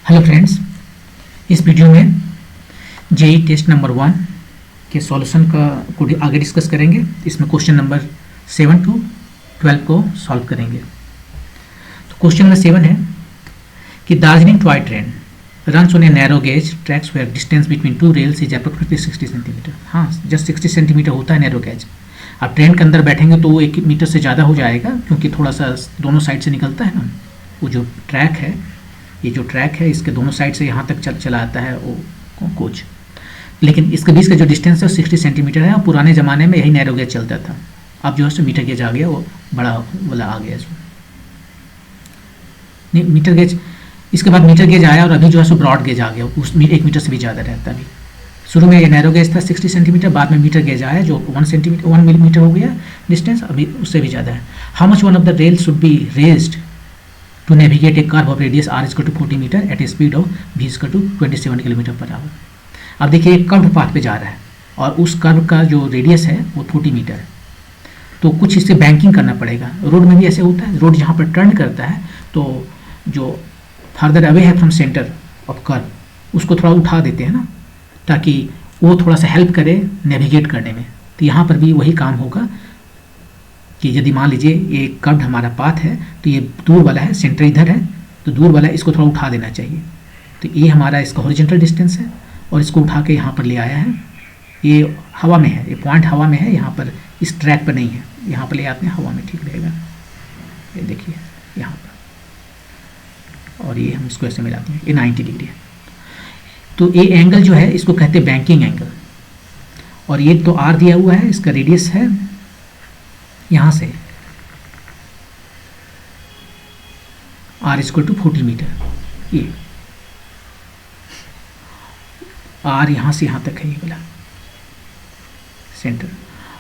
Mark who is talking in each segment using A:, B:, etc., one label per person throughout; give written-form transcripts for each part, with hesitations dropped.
A: Hello friends, इस video में JEE test number 1 के सॉल्यूशन का को आगे डिस्कस करेंगे। इसमें क्वेश्चन नंबर 7 टू 12 को सॉल्व करेंगे। तो क्वेश्चन नंबर 7 है कि Darjeeling toy train runs on a narrow gauge tracks where distance between two rails is approximately 60 centimetre. हाँ, जस्ट 60 सेंटीमीटर होता है नैरो गेज। आप ट्रेन के अंदर बैठेंगे तो वो 1 मीटर से ज़्यादा हो जाएगा, क्योंकि थोड़ा सा दोनों साइड से निकलता है ना। वो जो ट्रैक है, ये जो ट्रैक है, इसके दोनों साइड से यहाँ तक चला आता है वो कोच। लेकिन इसके बीच का जो डिस्टेंस है 60 सेंटीमीटर है, और पुराने ज़माने में यही नैरो गेज चलता था। अब जो है सो मीटर गेज आ गया, वो बड़ा वाला आ गया इसमें। नहीं, मीटर गेज इसके बाद मीटर गेज आया, और अभी जो है सो ब्रॉड गेज आ गया, उस 1 मीटर से भी ज़्यादा रहता है। अभी शुरू में ये नैरो गेज था 60 सेंटीमीटर, बाद में मीटर गेज आया जो 1 मिलीमीटर हो गया डिस्टेंस, अभी उससे भी ज़्यादा है। How much one of the rail should be raised to navigate a curve of radius r is equal to 40 metre at a speed of v is equal to 27 kilometre per hour. अब देखिए एक curve path पे जा रहा है, और उस curve का जो रेडियस है वो 40 मीटर है। तो कुछ इससे बैंकिंग करना पड़ेगा। रोड में भी ऐसे होता है, रोड जहाँ पर टर्न करता है तो जो फर्दर अवे है फ्रॉम सेंटर ऑफ कर्व उसको थोड़ा उठा देते हैं ना, ताकि वो थोड़ा सा हेल्प करे नेविगेट करने में। तो यहाँ पर भी वही काम होगा कि यदि मान लीजिए ये कर्व हमारा पाथ है, तो ये दूर वाला है, सेंटर इधर है, तो दूर वाला इसको थोड़ा उठा देना चाहिए। तो ये हमारा इसका हॉरिजॉन्टल डिस्टेंस है, और इसको उठा के यहाँ पर ले आया है। ये हवा में है, ये पॉइंट हवा में है, यहाँ पर इस ट्रैक पर नहीं है, यहाँ पर ले आते हैं, हवा में ठीक रहेगा। ये देखिए यहाँ पर, और ये हम इसको ऐसे मिलाते हैं, ये 90 डिग्री है। तो ये एंगल जो है इसको कहते हैं बैंकिंग एंगल। और ये तो आर दिया हुआ है, इसका रेडियस है यहाँ से r इक्वल टू 40 मीटर। ये r यहाँ से यहाँ तक है, ये वाला सेंटर।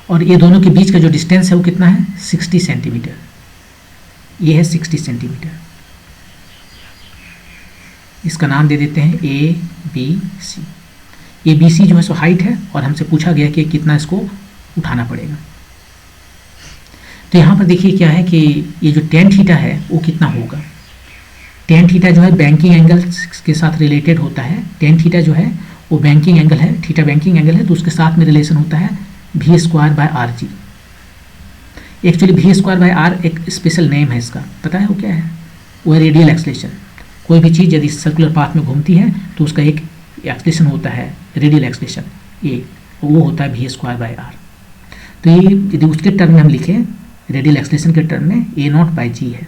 A: और ये दोनों के बीच का जो डिस्टेंस है वो कितना है 60 सेंटीमीटर। ये है 60 सेंटीमीटर। इसका नाम दे देते हैं ए बी सी। ये बी सी जो है सो हाइट है, और हमसे पूछा गया कि कितना इसको उठाना पड़ेगा। तो यहाँ पर देखिए क्या है कि ये जो tan थीटा है वो कितना होगा। tan थीटा जो है बैंकिंग एंगल के साथ रिलेटेड होता है। tan थीटा जो है वो बैंकिंग एंगल है, थीटा बैंकिंग एंगल है, तो उसके साथ में रिलेशन होता है v square by R G. Actually v square by R एक स्पेशल नेम है इसका, पता है वो क्या है? वो है रेडियल एक्सलेशन। कोई भी चीज़ यदि सर्कुलर पाथ में घूमती है तो उसका एक एक्सलेशन होता है, रेडियल एक्सलेशन, ये वो होता है v स्क्वायर बाय आर। तो ये यदि उसके टर्म में हम लिखें, रेडियल एक्सलेशन के टर्म में ए नॉट बाई जी है।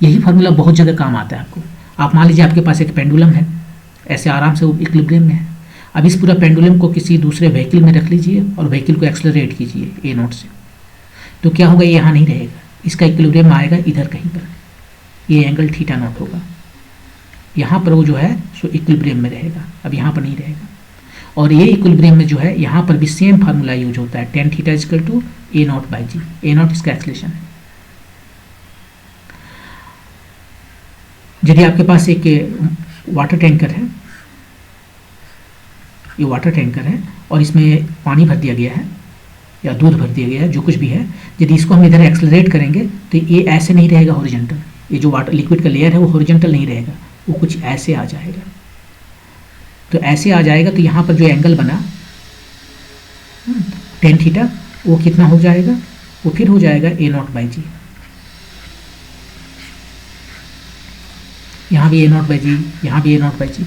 A: यही फार्मूला बहुत जगह काम आता है आपको। आप मान लीजिए आपके पास एक पेंडुलम है, ऐसे आराम से वो इक्विलिब्रियम में है। अब इस पूरा पेंडुलम को किसी दूसरे व्हीकल में रख लीजिए और व्हीकल को एक्सलरेट कीजिए ए नॉट से, तो क्या होगा, ये यहाँ नहीं रहेगा, इसका इक्विलिब्रियम आएगा इधर कहीं पर। ये एंगल थीटा नॉट होगा। यहाँ पर वो जो है सो इक्विलिब्रियम में रहेगा, अब यहाँ पर नहीं रहेगा। और ये इक्विलिब्रियम में जो है यहाँ पर भी सेम फार्मूला यूज होता है, tan theta equal to A naught by G. A naught इसका एक्सलेशन है। यदि आपके पास एक वाटर टैंकर है, ये वाटर टैंकर है, और इसमें पानी भर दिया गया है या दूध भर दिया गया है, जो कुछ भी है, यदि इसको हम इधर एक्सलरेट करेंगे तो ये ऐसे नहीं रहेगा हॉरिजॉन्टल। ये जो वाटर लिक्विड का लेयर है वो हॉरिजॉन्टल नहीं रहेगा, वो कुछ ऐसे आ जाएगा। तो ऐसे आ जाएगा, तो यहाँ पर जो एंगल बना tan थीटा, वो कितना हो जाएगा, वो फिर हो जाएगा ए नॉट बाई जी। यहाँ भी ए नॉट बाई जी, यहाँ भी ए नॉट बाई जी।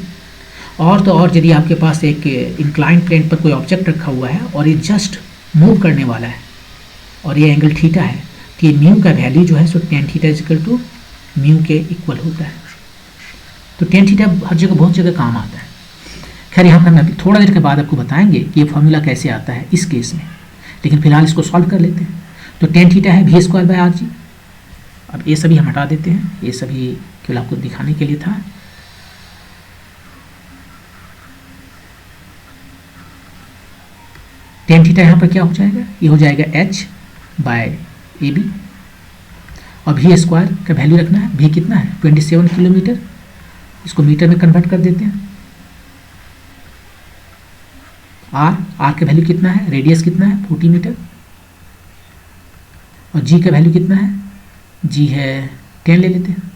A: और तो और यदि आपके पास एक इंक्लाइंड प्लेन पर कोई ऑब्जेक्ट रखा हुआ है और ये जस्ट मूव करने वाला है, और ये एंगल थीटा है, तो ये म्यू का वैल्यू जो है सो tan theta equal to mu के इक्वल होता है। तो tan थीटा हर जगह बहुत जगह काम आता है। खैर यहाँ पर हम अभी थोड़ा देर के बाद आपको बताएंगे कि ये फॉर्मूला कैसे आता है इस केस में, लेकिन फिलहाल इसको सॉल्व कर लेते हैं। तो tan थीटा है v स्क्वायर बाय आर जी। अब ये सभी हम हटा देते हैं, ये सभी केवल आपको दिखाने के लिए था। tan थीटा यहाँ पर क्या हो जाएगा, ये हो जाएगा h बाय ए बी, और v स्क्वायर का वैल्यू रखना है। v कितना है 27 किलोमीटर, इसको मीटर में कन्वर्ट कर देते हैं। आर का वैल्यू कितना है, रेडियस कितना है 40 मीटर, और जी का वैल्यू कितना है, जी है 10 ले लेते हैं।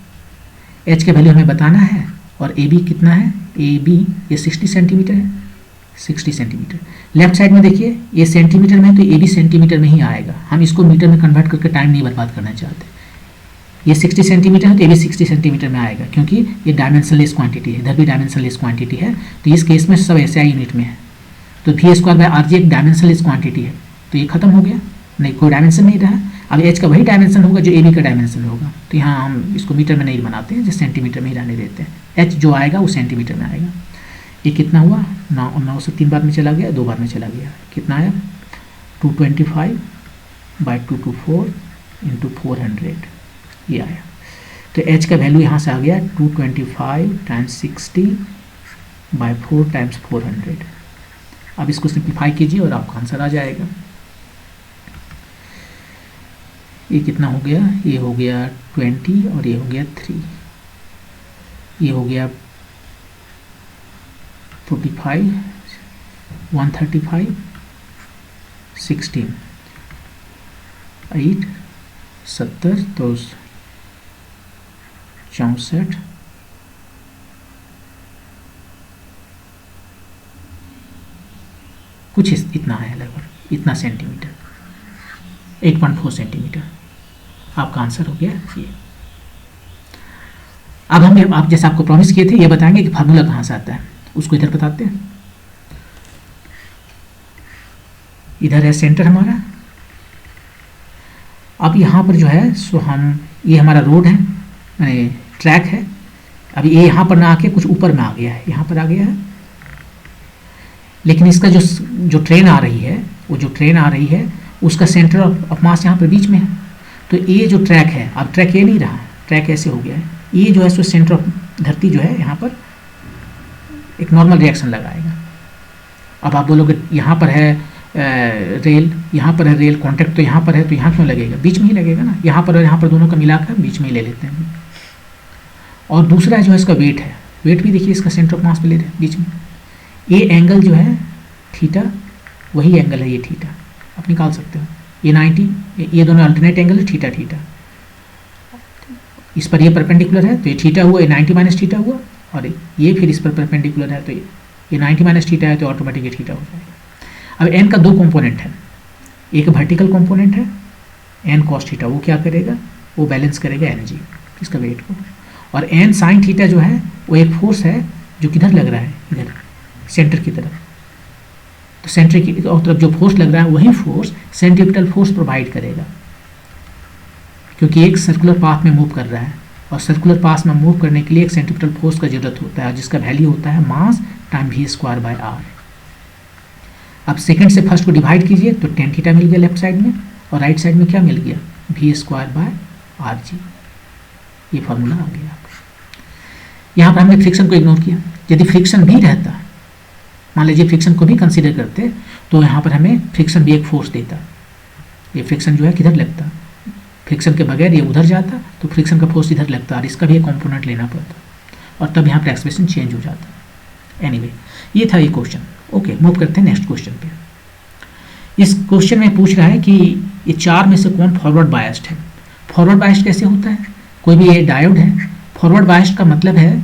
A: एच का वैल्यू हमें बताना है, और ए बी कितना है, ए बी ये 60 सेंटीमीटर है, 60 सेंटीमीटर। लेफ्ट साइड में देखिए ये सेंटीमीटर में है तो ए बी सेंटीमीटर में ही आएगा, हम इसको मीटर में कन्वर्ट करके टाइम नहीं बर्बाद करना चाहते। ये 60 सेंटीमीटर है तो ये भी 60 सेंटीमीटर में आएगा, क्योंकि ये डायमेंशनलेस क्वांटिटी है, इधर भी डायमेंशनलेस क्वांटिटी है, तो इस केस में सब एसआई यूनिट में है। तो V square by R G एक डायमेंशनलेस क्वांटिटी है, तो ये खत्म हो गया, नहीं कोई डायमेंशन नहीं रहा। अब एच का वही डायमेंशन होगा जो ए बी का डायमेंशन होगा, तो यहाँ हम इसको मीटर में नहीं बनाते हैं, जिस सेंटीमीटर में ही रहने देते हैं। एच जो आएगा वो सेंटीमीटर में आएगा। ये कितना हुआ, 9 से 3 बार में चला गया, 2 बार में चला गया, कितना आया 225/224 × 400 ये आया। तो h का वैल्यू यहाँ से आ गया 225 × 60/4 × 400। अब इसको सिंप्लीफाई कीजिए और आपका आंसर आ जाएगा। ये कितना हो गया, ये हो गया 20 और ये हो गया 3, ये हो गया 45, 135, 16, 8, 70, तो 64, कुछ इतना है लगभग, इतना सेंटीमीटर, 8.4 सेंटीमीटर आपका आंसर हो गया ये। अब हम आप जैसे आपको प्रॉमिस किए थे ये बताएंगे कि फार्मूला कहाँ से आता है, उसको इधर बताते हैं। इधर है सेंटर हमारा। अब यहाँ पर जो है सो हम, ये हमारा रोड है, यानी ट्रैक है। अब ये यहाँ पर ना आके कुछ ऊपर में आ गया है, यहाँ पर आ गया है, लेकिन इसका जो ट्रेन आ रही है, वो जो ट्रेन आ रही है उसका सेंटर ऑफ मास यहाँ पर बीच में है। तो ये जो ट्रैक है, अब ट्रैक ये नहीं रहा, ट्रैक ऐसे हो गया है, ये जो है सो सेंटर ऑफ धरती जो है यहाँ पर एक नॉर्मल रिएक्शन लगाएगा। अब आप बोलोगे यहाँ पर है रेल, यहाँ पर है रेल, कॉन्टैक्ट तो यहाँ पर है, तो यहाँ क्यों लगेगा, बीच में ही लगेगा ना, यहाँ पर और यहाँ पर दोनों का मिलाकर बीच में ही ले लेते हैं। और दूसरा जो है इसका वेट है, वेट भी देखिए इसका सेंटर ऑफ मास पे ले रहे हैं बीच में। ये एंगल जो है थीटा, वही एंगल है ये थीटा, आप निकाल सकते हो। ये 90, ये दोनों अल्टरनेट एंगल है, थीटा थीटा, इस पर ये परपेंडिकुलर है तो ये थीटा हुआ, ये 90 माइनस थीटा हुआ, और ये फिर इस पर परपेंडिकुलर है तो ये 90 माइनस थीटा है तो ऑटोमेटिक ये थीटा हो जाएगा। अब एन का 2 कंपोनेंट है, एक वर्टिकल कंपोनेंट है एन कॉस थीटा, वो क्या करेगा, वो बैलेंस करेगा एनर्जी इसका वेट को, और एन साइन थीटा जो है वो एक फोर्स है जो किधर लग रहा है, इधर सेंटर की तरफ। तो सेंटर की तरफ जो फोर्स लग रहा है वही फोर्स सेंट्रीपिटल फोर्स प्रोवाइड करेगा, क्योंकि एक सर्कुलर पाथ में मूव कर रहा है, और सर्कुलर पाथ में मूव करने के लिए एक सेंट्रीपिटल फोर्स का जरूरत होता है, जिसका वैल्यू होता है mass time V square by R. अब सेकंड से फर्स्ट को डिवाइड कीजिए तो टेन थीटा मिल गया लेफ्ट साइड में, और राइट साइड में क्या मिल गया, V square by R G. ये फॉर्मूला आ गया आपका। यहाँ पर हमने फ्रिक्शन को इग्नोर किया, यदि फ्रिक्शन भी रहता, मान लीजिए फ्रिक्शन को भी कंसीडर करते, तो यहाँ पर हमें फ्रिक्शन भी एक फोर्स देता। ये फ्रिक्शन जो है किधर लगता, फ्रिक्शन के बगैर ये उधर जाता तो फ्रिक्शन का फोर्स इधर लगता, और इसका भी एक कॉम्पोनेंट लेना पड़ता, और तब यहाँ पर एक्सप्रेशन चेंज हो जाता। एनीवे ये था ये क्वेश्चन। ओके, मूव करते हैं नेक्स्ट क्वेश्चन पे। इस क्वेश्चन में पूछ रहा है कि ये 4 में से कौन फॉरवर्ड बायस्ड है। फॉरवर्ड बायस्ड कैसे होता है, कोई भी ये डायोड है, फॉरवर्ड बायस्ड का मतलब है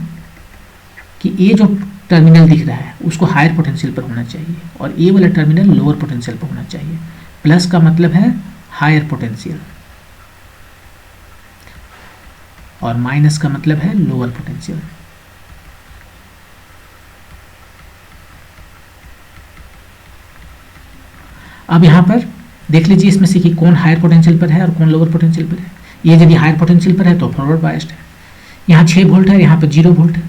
A: कि ये जो टर्मिनल दिख रहा है उसको हायर पोटेंशियल पर होना चाहिए, और ये वाला टर्मिनल लोअर पोटेंशियल पर होना चाहिए। प्लस का मतलब है हायर पोटेंशियल, और माइनस का मतलब है लोअर पोटेंशियल। अब यहाँ पर देख लीजिए इसमें से कि कौन हायर पोटेंशियल पर है और कौन लोअर पोटेंशियल पर है। ये यदि हायर पोटेंशियल पर है तो फॉरवर्ड बायस्ड है। यहाँ 6 वोल्ट है, यहाँ पर 0 वोल्ट है,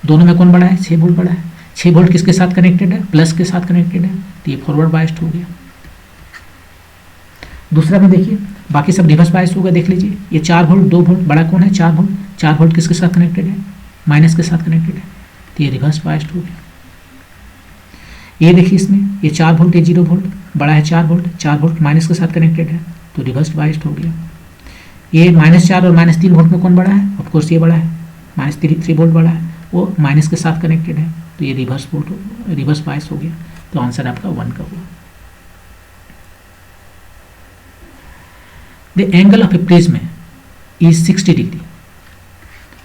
A: दोनों में कौन बड़ा है, 6 वोल्ट बड़ा है। 6 वोल्ट किसके साथ कनेक्टेड है, प्लस के साथ कनेक्टेड है, तो ये फॉरवर्ड बायस्ड हो गया। दूसरा में देखिए बाकी सब रिवर्स बायस्ड होगा। देख लीजिए ये 4 वोल्ट 2 वोल्ट, बड़ा कौन है 4 वोल्ट, 4 वोल्ट किसके साथ कनेक्टेड है, माइनस के साथ कनेक्टेड है, तो ये रिवर्स बायस्ड हो गया। ये देखिए इसमें ये 4 वोल्ट, ये 0 वोल्ट, बड़ा है 4 वोल्ट, 4 वोल्ट माइनस के साथ कनेक्टेड है, तो रिवर्स बायस्ड हो गया। ये -4 और -3 वोल्ट में कौन बड़ा है, ऑफकोर्स ये बड़ा है, -3 वोल्ट बड़ा है, वो माइनस के साथ कनेक्टेड है, तो ये रिवर्स बायस हो गया। तो आंसर आपका 1 का हुआ। The angle of A prism is 60 degree.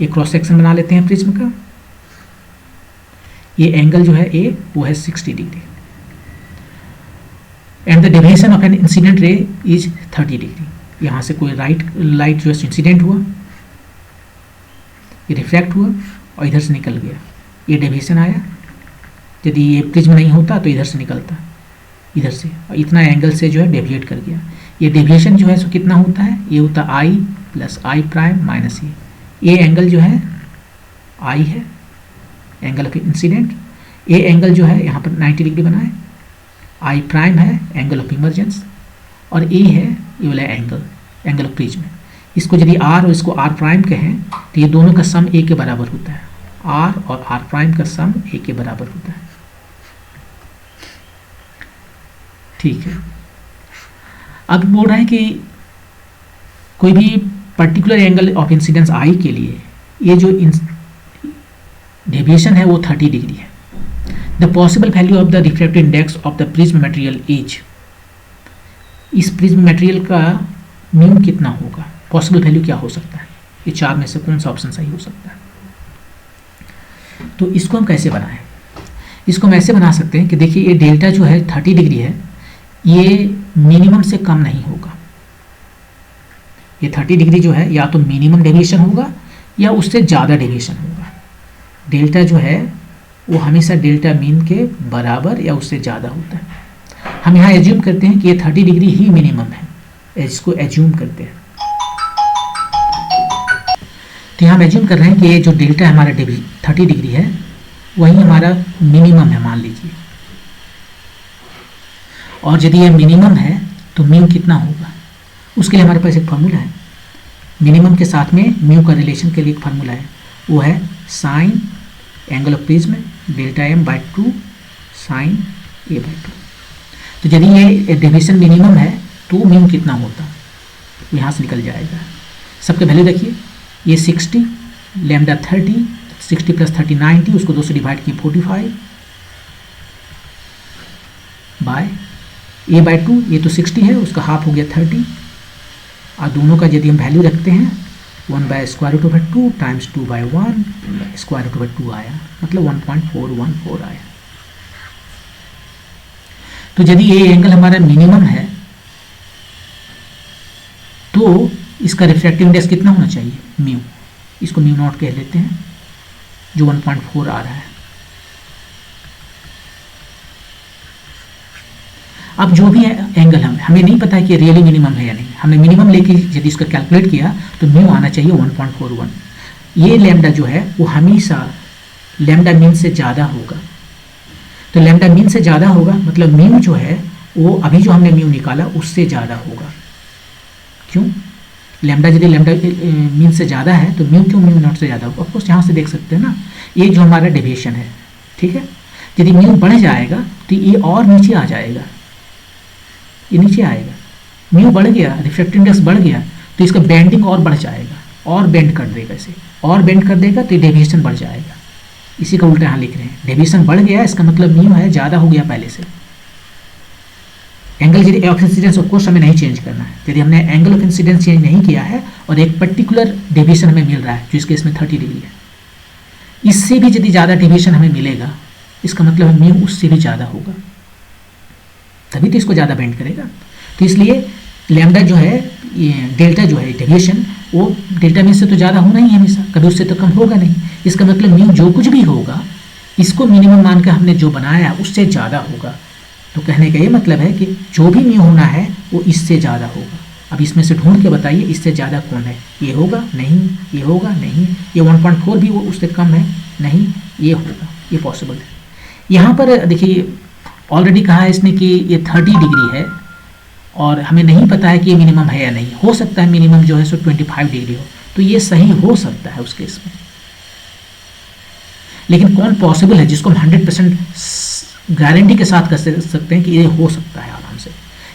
A: ये क्रॉस सेक्शन बना लेते हैं प्रिज्म का। ये एंगल जो है ए वो है 60 degree, and the deviation of an incident ray is 30 degree. यहाँ से कोई लाइट जो है इंसिडेंट हुआ, ये रिफ्रैक्ट हुआ और इधर से निकल गया, ये डेविएशन आया। यदि ये प्रिज्म नहीं होता तो इधर से निकलता, इधर से, और इतना एंगल से जो है डेविएट कर गया। ये डेविएशन जो है सो कितना होता है, ये होता है आई प्लस आई प्राइम माइनस ये एंगल जो है आई है, एंगल ऑफ इंसिडेंट। ये एंगल जो है यहाँ पर 90 डिग्री बना है, आई प्राइम है एंगल ऑफ इमरजेंस, और ए है ये वाला एंगल ऑफ प्रिज्म। इसको यदि आर और इसको आर प्राइम कहें तो ये दोनों का सम ए के बराबर होता है, आर और आर प्राइम का सम ए के बराबर होता है। ठीक है, अब बोल रहे हैं कि कोई भी पर्टिकुलर एंगल ऑफ इंसिडेंस आई के लिए ये जो डेविएशन है वो 30 डिग्री है। The possible value of the refractive index of the prism material is, इस प्रिज्म मटेरियल का म्यू कितना होगा, पॉसिबल वैल्यू क्या हो सकता है, ये चार में से कौन सा ऑप्शन सही हो सकता है। तो इसको हम कैसे बनाएं, इसको हम ऐसे बना सकते हैं कि देखिए ये डेल्टा जो है 30 डिग्री है, ये मिनिमम से कम नहीं होगा। ये 30 डिग्री जो है या तो मिनिमम डेविएशन होगा या उससे ज़्यादा डेविएशन होगा। डेल्टा जो है वो हमेशा डेल्टा मीन के बराबर या उससे ज़्यादा होता है। हम यहाँ एज्यूम करते हैं कि ये 30 डिग्री ही मिनिमम है, इसको एज्यूम करते हैं। तो यहाँ हम एज्यूम कर रहे हैं कि ये जो डेल्टा हमारा 30 डिग्री है वही हमारा मिनिमम है मान लीजिए, और यदि ये मिनिमम है तो म्यू कितना होगा, उसके लिए हमारे पास एक फार्मूला है। मिनिमम के साथ में म्यू का रिलेशन के लिए एक फार्मूला है, वो है sine angle of prism delta M by 2 sine A by 2। तो यदि ये डेविएशन मिनिमम है तो म्यू कितना होता, वो यहाँ से निकल जाएगा। सबके वैल्यू देखिए, ये 60, लैम्डा 30, 60 प्लस 30 90, उसको 2 से डिवाइड किए 45 बाय ए बाई 2, ये तो 60 है, उसका हाफ हो गया 30, और दोनों का यदि हम वैल्यू रखते हैं 1 by square root over 2 times 2 by 1 square root over 2 आया, मतलब 1.414 आया। तो यदि ये एंगल हमारा मिनिमम है तो इसका रिफ्रैक्टिव इंडेक्स कितना होना चाहिए, म्यू, इसको म्यू नॉट कह लेते हैं, जो 1.4 आ रहा है। अब जो भी एंगल हमें नहीं पता है कि रियली मिनिमम है या नहीं, हमने मिनिमम लेके यदि इसका कैलकुलेट किया तो म्यू आना चाहिए 1.41। ये लैम्डा जो है वो हमेशा लैम्डा मीन से ज़्यादा होगा, तो लैम्डा मीन से ज़्यादा होगा मतलब म्यू जो है वो अभी जो हमने म्यू निकाला उससे ज़्यादा होगा। क्यों, लैम्डा यदि लैम्डा मीन से ज़्यादा है तो म्यू क्यों म्यू नॉट से ज़्यादा होगा। ऑफकोर्स यहाँ से देख सकते हैं ना, ये जो हमारा डेविएशन है, ठीक है, यदि म्यू बढ़ जाएगा तो ये और नीचे आ जाएगा, ये नीचे आएगा। म्यू बढ़ गया, रिफ्रैक्टिव इंडेक्स बढ़ गया तो इसका बेंडिंग और बढ़ जाएगा, और बेंड कर देगा इसे, और बेंड कर देगा तो डेविएशन बढ़ जाएगा। इसी का उल्टा यहाँ लिख रहे हैं, डेविएशन बढ़ गया इसका मतलब म्यू है ज़्यादा हो गया पहले से। एंगल यदि ऑफ इंसिडेंस ऑफ कोर्स हमें नहीं चेंज करना है, यदि हमने एंगल ऑफ इंसिडेंस चेंज नहीं किया है और एक पर्टिकुलर डेविएशन हमें मिल रहा है जो इस केस में 30 डिग्री है, इससे भी यदि ज़्यादा डेविएशन हमें मिलेगा इसका मतलब म्यू उससे भी ज़्यादा होगा, तभी तो इसको ज़्यादा बेंड करेगा। तो इसलिए लैम्डा जो है, ये डेल्टा जो है डेविएशन, वो डेल्टा मीन से तो ज़्यादा होना ही है हमेशा, कभी उससे तो कम होगा नहीं। इसका मतलब म्यू जो कुछ भी होगा इसको मिनिमम मान कर हमने जो बनाया उससे ज़्यादा होगा। तो कहने का ये मतलब है कि जो भी म्यू होना है वो इससे ज़्यादा होगा। अब इसमें से ढूंढ के बताइए इससे ज़्यादा कौन है, ये होगा नहीं, ये होगा नहीं, ये 1.4 भी वो उससे कम है नहीं, ये होगा, ये पॉसिबल है। यहाँ पर देखिए ऑलरेडी कहा है इसने कि ये 30 डिग्री है और हमें नहीं पता है कि ये मिनिमम है या नहीं, हो सकता है मिनिमम जो है सो 25 डिग्री हो, तो ये सही हो सकता है उस केस में। लेकिन कौन पॉसिबल है जिसको हम 100% गारंटी के साथ कह सकते हैं कि ये हो सकता है आराम से।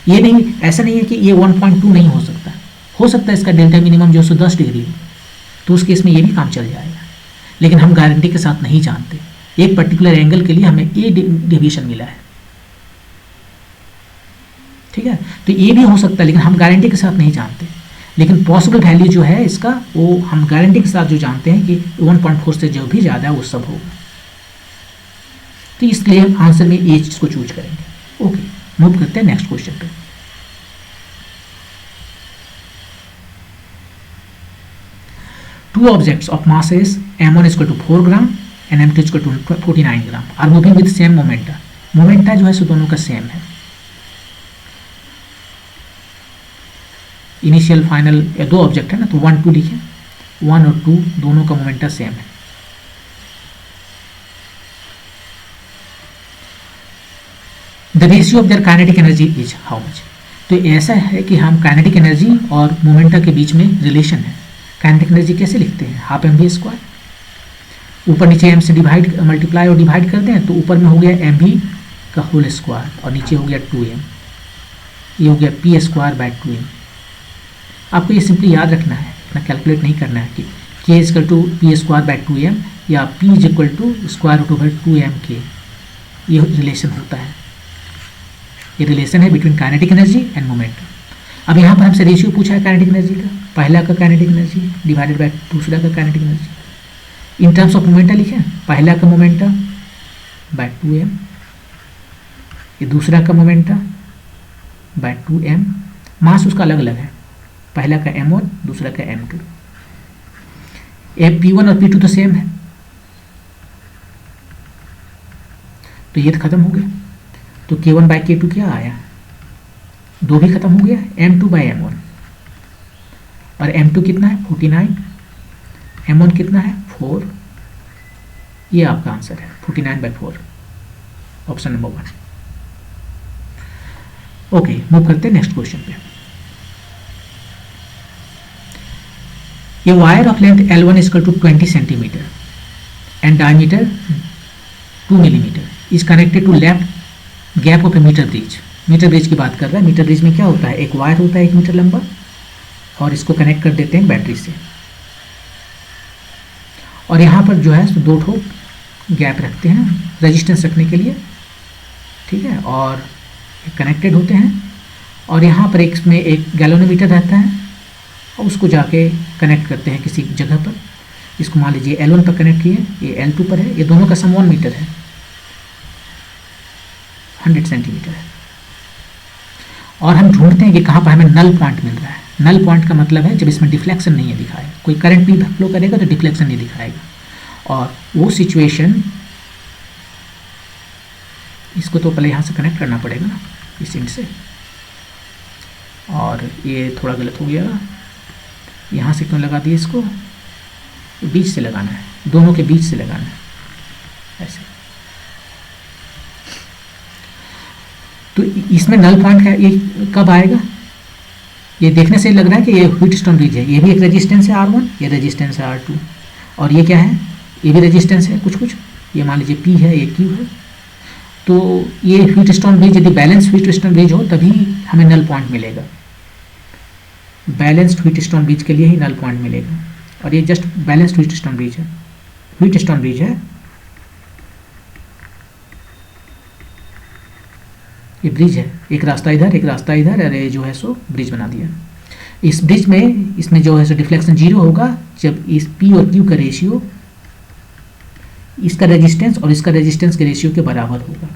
A: ये नहीं, ऐसा नहीं है कि ये 1.2 नहीं हो सकता है इसका डेल्टा मिनिमम जो है 10 डिग्री हो, तो उस केस में ये भी काम चल जाएगा। लेकिन हम गारंटी के साथ नहीं जानते, एक पर्टिकुलर एंगल के लिए हमें ए डेविएशन मिला है, ठीक है, तो ये भी हो सकता है लेकिन हम गारंटी के साथ नहीं जानते। लेकिन पॉसिबल वैल्यू जो है इसका वो हम गारंटी के साथ जो जानते हैं कि 1.4 से जो भी ज़्यादा है वो सब होगा। तो इसलिए हम आंसर में ये चीज़ को चूज करेंगे। ओके, मूव करते हैं नेक्स्ट क्वेश्चन पे। Two objects of masses m1 is equal to 4 gram and m2 is equal to 49 gram are moving with same momenta। Momenta जो है सो दोनों का सेम है। इनिशियल फाइनल दो ऑब्जेक्ट है ना, तो 1 2 लिखे, 1 और 2 दोनों का मोमेंटा सेम है। The ratio of their kinetic energy is how much. तो ऐसा है कि हम काइनेटिक एनर्जी और मोमेंटा के बीच में रिलेशन है। काइनेटिक एनर्जी कैसे लिखते हैं, हाफ एम वी स्क्वायर, ऊपर नीचे एम से डिवाइड मल्टीप्लाई और डिवाइड कर दें तो ऊपर में हो गया एम वी का होल स्क्वायर और नीचे हो गया 2m, ये हो गया पी स्क्वायर बाय 2m। आपको ये सिंपली याद रखना है, इतना कैलकुलेट नहीं करना है कि k is equal to P square by 2m या p is equal to square root over 2mk। ये रिलेशन होता है, ये रिलेशन है between kinetic energy and momentum. अब यहाँ पर हमसे रेशियो पूछा है काइनेटिक एनर्जी का, पहला का काइनेटिक एनर्जी डिवाइडेड बाय दूसरा का kinetic energy. In terms of momenta लिखें, पहला का मोमेंटा बाय 2m, ये दूसरा का मोमेंटा बाय 2m। मास उसका अलग अलग है, पहला का m1 दूसरा का m2। p1 और p2 तो सेम है, तो ये तो खत्म हो गया। तो k1 बाय k2 क्या आया, 2 भी खत्म हो गया, m2 बाय m1। और m2 कितना है 49, m1 कितना है 4। ये आपका आंसर है 49 by 4, option number 1। Okay, move करते हैं नेक्स्ट क्वेश्चन पे। ये wire of length L1 is equal to 20 centimetre and diameter 2 millimetre is connected to left gap of a metre bridge. Metre bridge की बात कर रहा है। मीटर ब्रिज में क्या होता है, एक वायर होता है 1 मीटर लंबा और इसको कनेक्ट कर देते हैं बैटरी से, और यहाँ पर जो है 2 ठो गैप रखते हैं रेजिस्टेंस रखने के लिए, ठीक है, और कनेक्टेड होते हैं। और यहाँ पर इसमें एक गैलोनोमीटर रहता है और उसको जाके कनेक्ट करते हैं किसी जगह पर। इसको मान लीजिए L1 पर कनेक्ट किए, ये L2 पर है, ये दोनों का सम 1 मीटर है, 100 सेंटीमीटर है। और हम ढूंढते हैं कि कहाँ पर हमें नल पॉइंट मिल रहा है। नल पॉइंट का मतलब है जब इसमें डिफ्लेक्शन नहीं है दिखाया, कोई करंट भी फ्लो करेगा तो डिफ्लेक्शन नहीं दिखाएगा। और वो सिचुएशन, इसको तो पहले यहाँ से कनेक्ट करना पड़ेगा ना, इस एंड से, और ये थोड़ा गलत हो गया, यहाँ से क्यों लगा दिया, इसको बीच से लगाना है, दोनों के बीच से लगाना है ऐसे। तो इसमें नल पॉइंट है, ये कब आएगा, ये देखने से लग रहा है कि ये व्हीटस्टोन ब्रिज है। ये भी एक रेजिस्टेंस है R1, ये रेजिस्टेंस है R2, और ये क्या है, ये भी रेजिस्टेंस है कुछ कुछ, ये मान लीजिए P है, ये Q है। तो ये व्हीटस्टोन ब्रिज, यदि बैलेंस व्हीटस्टोन ब्रिज हो तभी हमें नल पॉइंट मिलेगा। बैलेंस्ड व्हीटस्टोन ब्रिज के लिए ही नल पॉइंट मिलेगा, और ये जस्ट बैलेंस्ड व्हीटस्टोन ब्रिज है, व्हीटस्टोन ब्रिज है। ये ब्रिज है, एक रास्ता इधर एक रास्ता इधर, और ये जो है सो ब्रिज बना दिया। इस ब्रिज में, इसमें जो है सो डिफ्लेक्शन 0 होगा जब इस P और Q का रेशियो इसका रेजिस्टेंस और इसका रेजिस्टेंस के रेशियो के बराबर होगा।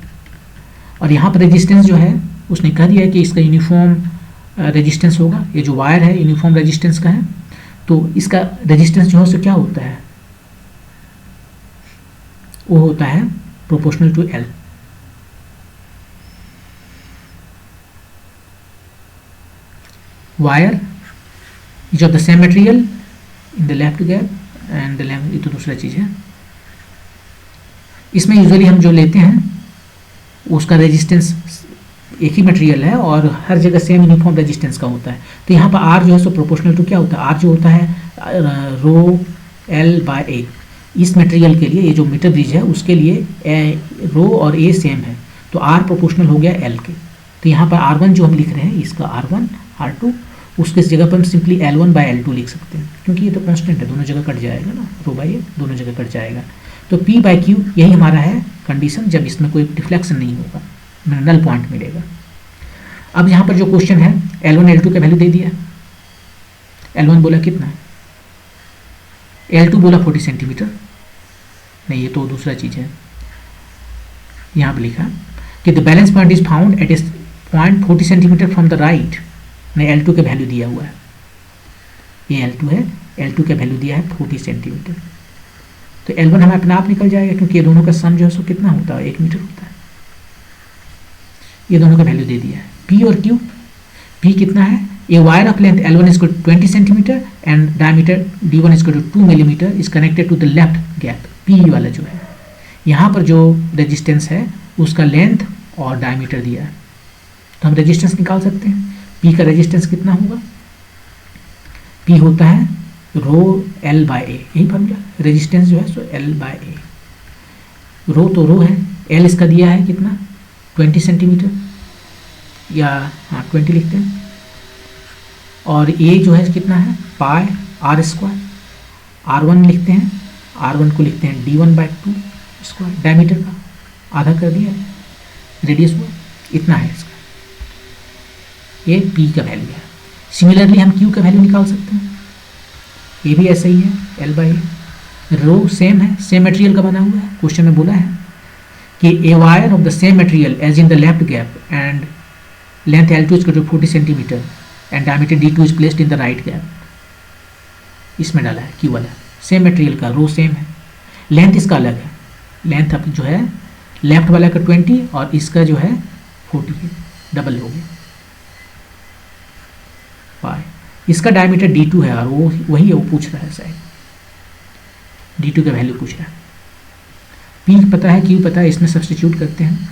A: और यहाँ पर रेजिस्टेंस जो है उसने कह दिया है कि इसका यूनिफॉर्म रेजिस्टेंस होगा। ये जो वायर है यूनिफॉर्म रेजिस्टेंस का है, तो इसका रेजिस्टेंस जो है सो क्या होता है, वो होता है proportional to L। Wire is of the same material in the left gap and the left, ये तो दूसरा चीज़ है। इसमें यूजुअली हम जो लेते हैं उसका रेजिस्टेंस एक ही मटेरियल है और हर जगह सेम यूनिफॉर्म रेजिस्टेंस का होता है। तो यहाँ पर R जो है सो प्रोपोर्शनल टू क्या होता है, R जो होता है रो L बाय A। इस मटेरियल के लिए, ये जो मीटर ब्रिज है उसके लिए रो और A सेम है, तो R प्रोपोर्शनल हो गया L के। तो यहाँ पर R1 जो हम लिख रहे हैं, इसका R1 R2, उसके जगह पर हम सिंपली L1 बाय L2 लिख सकते हैं, क्योंकि ये तो कांस्टेंट है, दोनों जगह कट जाएगा ना, रो बाय A दोनों जगह कट जाएगा। तो P बाय Q यही हमारा है कंडीशन, जब इसमें कोई डिफ्लेक्शन नहीं होगा, नल पॉइंट मिलेगा। अब यहाँ पर जो क्वेश्चन है L1 L2 का वैल्यू दे दिया। L1 बोला कितना है, L2 बोला 40 सेंटीमीटर, नहीं ये तो दूसरा चीज़ है। यहाँ पर लिखा कि the balance point is found at A point 40 centimetre from the right, ने L2 का वैल्यू दिया हुआ है, ये L2 है, L2 का वैल्यू दिया है 40 सेंटीमीटर, तो L1 हमें अपने आप निकल जाएगा क्योंकि ये दोनों का सम जो है सो कितना होता है, 1 मीटर होता है। ये दोनों का वैल्यू दे दिया है। P और Q, P कितना है, a wire of length L1 is 20 centimetre and diameter D1 is 2 millimetre is connected to the left gap. P वाला जो है, यहाँ पर जो रेजिस्टेंस है उसका लेंथ और डायमीटर दिया है, तो हम रेजिस्टेंस निकाल सकते हैं। P का रेजिस्टेंस कितना होगा, P होता है रो L बाय ए, यही फॉर्मूला, रेजिस्टेंस जो है सो L बाय ए, रो तो रो है, L इसका दिया है कितना 20 सेंटीमीटर, या हाँ 20 लिखते हैं, और A जो है कितना है पाई आर स्क्वायर, R1 लिखते हैं, R1 को लिखते हैं D1 बाई 2 स्क्वायर, डायमीटर का आधा कर दिया, रेडियस हुआ इतना है इसका, ये P का वैल्यू है। सिमिलरली हम Q का वैल्यू निकाल सकते हैं, ये भी ऐसा ही है, L by A, rho same है, सेम मटेरियल का बना हुआ है। क्वेश्चन में बोला है कि a wire of the same material as in the left gap and length L2 is 40 centimetre and diameter D2 is placed in the right gap, इसमें डाला है Q वाला, सेम मटेरियल का, रो सेम है, लेंथ इसका अलग है, लेंथ अब जो है लेफ्ट वाला का 20 और इसका जो है 40 है, डबल हो गया पाई, इसका डायमीटर D2 है और वो वही है, वो पूछ रहा है शायद, D2 का वैल्यू पूछ रहा है। P पता है, Q पता है, इसमें सब्स्टिट्यूट करते हैं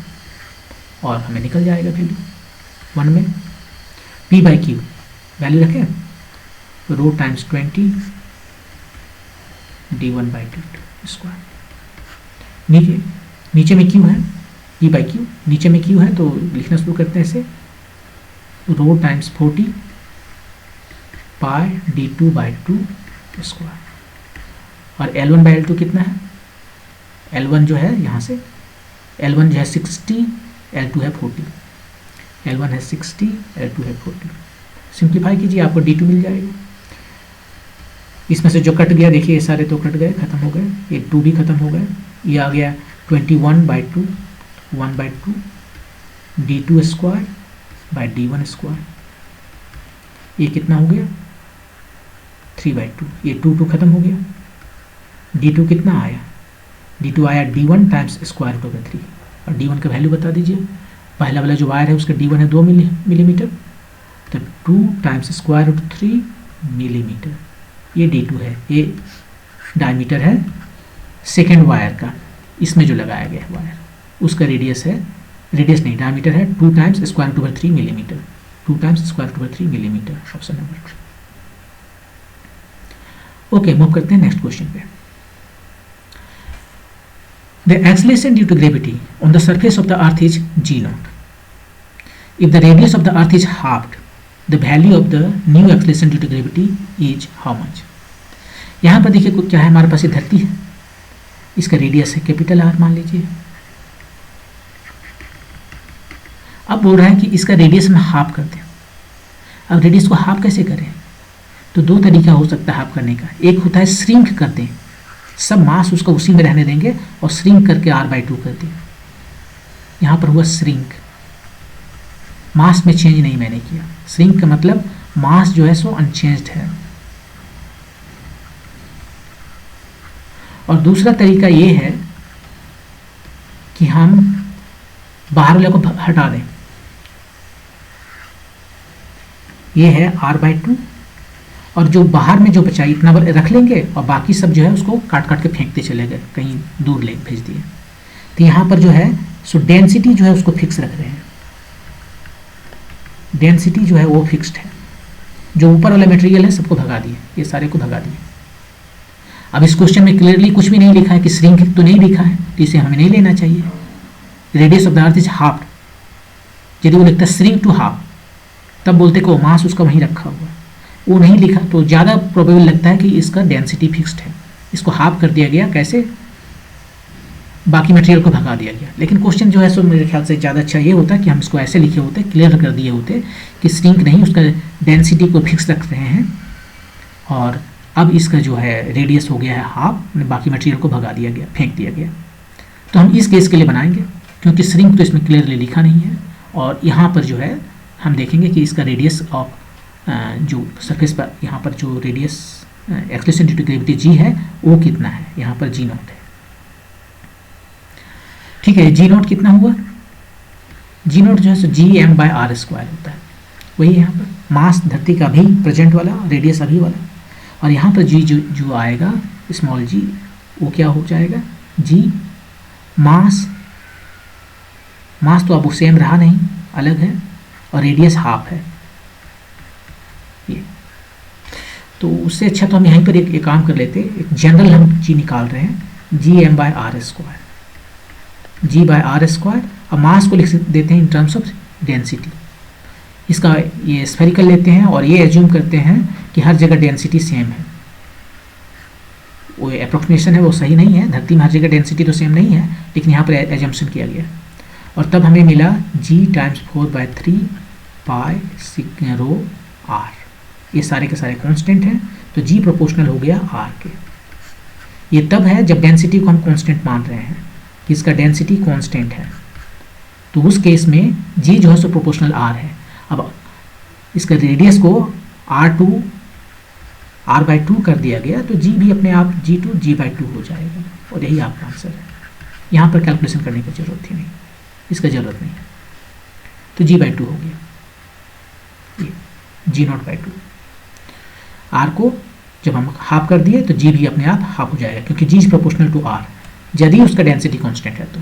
A: और हमें निकल जाएगा वैल्यू 1 में। P बाई Q वैल्यू रखें, रो टाइम्स 20 D1 बाई 2 स्क्वायर, नीचे में Q है, P बाई Q, नीचे में Q है तो लिखना शुरू करते हैं इसे, rho times 40 pi D2 by 2 square, और L1 बाई L2 कितना है, L1 जो है यहाँ से, L1 जो है 60, L2 है 40, L1 है 60, L2 है 40, सिंप्लीफाई कीजिए आपको D2 मिल जाएगा। इसमें से जो कट गया देखिए, ये सारे तो कट गए, खत्म हो गए, ये 2 भी खत्म हो गए, ये आ गया 21 by 2, 1 by 2 D2 square by D1 square, ये कितना हो गया 3 बाई 2, ये 2 खत्म हो गया, D2 कितना आया, D2 आया D1 times square root over 3, और D1 का वैल्यू बता दीजिए, पहला वाला जो वायर है उसका D1 है 2 मिलीमीटर, तो 2 टाइम्स स्क्वायर रूट 3 मिलीमीटर, ये D2 है, ये डायमीटर है सेकेंड वायर का, इसमें जो लगाया गया है वायर उसका रेडियस है, रेडियस नहीं डायमीटर है 2 times square root over 3 millimetre, 2 times square root over 3 millimetre, option number 3। Okay, move करते हैं नेक्स्ट क्वेश्चन पे। The acceleration due to gravity on the surface of the earth is g0. If the radius of the earth is halved, the value of the new acceleration due to gravity is how much? यहाँ पर देखिए क्या है, हमारे पास ये धरती है, इसका रेडियस है कैपिटल R मान लीजिए। अब बोल रहा है कि इसका रेडियस हम हाफ कर दें। अब रेडियस को हाफ कैसे करें, तो 2 तरीका हो सकता है हाफ करने का। एक होता है श्रिंक कर दें, सब मास उसका उसी में रहने देंगे और श्रिंक करके R/2 कर दें। यहाँ पर हुआ श्रिंक, मास में चेंज नहीं मैंने किया। श्रिंक का मतलब मास जो है सो अनचेंज्ड है। और दूसरा तरीका ये है कि हम बाहर वाले को हटा दें, ये है R/2, और जो बाहर में जो बचा इतना रख लेंगे और बाकी सब जो है उसको काट काट के फेंकते चले गए, कहीं दूर ले भेज दिए। तो यहाँ पर जो है सो डेंसिटी जो है उसको फिक्स रख रहे हैं, डेंसिटी जो है वो फिक्स्ड है। जो ऊपर वाला मटेरियल है सबको भगा दिए, ये सारे को भगा दिए। अब इस क्वेश्चन में क्लियरली कुछ भी नहीं लिखा है कि श्रिंक तो नहीं लिखा है, तो इसे हमें नहीं लेना चाहिए। Radius of the earth is half, यदि वो लिखता है श्रिंक टू हाफ तब बोलते कि वो मास उसका वहीं रखा हुआ, वो नहीं लिखा तो ज़्यादा प्रोबेबल लगता है कि इसका डेंसिटी फिक्स्ड है। इसको हाफ कर दिया गया, कैसे, बाकी मटेरियल को भगा दिया गया। लेकिन क्वेश्चन जो है सो मेरे ख्याल से ज़्यादा अच्छा ये होता कि हम इसको ऐसे लिखे होते, क्लियर कर दिए होते कि श्रिंक नहीं, उसका डेंसिटी को फिक्स रख रहे हैं और अब इसका जो है रेडियस हो गया है हाफ, बाकी मटेरियल को भगा दिया गया, फेंक दिया गया। तो हम इस केस के लिए बनाएंगे क्योंकि श्रिंक तो इसमें क्लियरली लिखा नहीं है, और यहाँ पर जो है हम देखेंगे कि इसका रेडियस ऑफ जो सरफेस पर यहाँ पर जो radius acceleration due to gravity G है वो कितना है, यहाँ पर जी नॉट है। ठीक है, जी नॉट कितना हुआ, जी नॉट जो है सो G M by R square होता है, वही यहाँ पर मास धरती का भी प्रेजेंट वाला, रेडियस अभी वाला, और यहाँ पर जी जो आएगा स्मॉल जी वो क्या हो जाएगा, जी मास तो अब वो सेम रहा नहीं, अलग है, और रेडियस हाफ है ये। तो उससे अच्छा तो हम यहीं पर एक काम कर लेते, एक जनरल हम जी निकाल रहे हैं, G M by R square, G by R square, अब मास को लिख देते हैं इन टर्म्स ऑफ डेंसिटी। इसका ये स्फेरिकल लेते हैं और ये एज्यूम करते हैं कि हर जगह डेंसिटी सेम है, वो अप्रोक्सीमेशन है वो सही नहीं है, धरती में हर जगह डेंसिटी तो सेम नहीं है, लेकिन यहाँ पर एजम्पशन किया गया, और तब हमें मिला g टाइम्स 4/3 पाई रो r, ये सारे के सारे कांस्टेंट हैं, तो g प्रोपोर्शनल हो गया r के। ये तब है जब डेंसिटी को हम कांस्टेंट मान रहे हैं कि इसका डेंसिटी कांस्टेंट है, तो उस केस में g जो है सो प्रोपोर्शनल r है। अब इसका रेडियस को r/2 कर दिया गया, तो g भी अपने आप g/2 हो जाएगा, और यही आपका आंसर है। यहाँ पर कैलकुलेशन करने की जरूरत ही नहीं, इसका जरूरत नहीं है, तो g/2 हो गया, ये g0/2। r को जब हम हाफ कर दिए तो g भी अपने आप हाफ हो जाएगा, क्योंकि g is proportional to r, यदि उसका डेंसिटी कांस्टेंट है तो।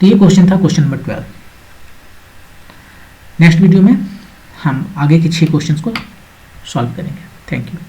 A: ये क्वेश्चन था क्वेश्चन नंबर 12। नेक्स्ट वीडियो में हम आगे के 6 क्वेश्चंस को सॉल्व करेंगे। Thank you.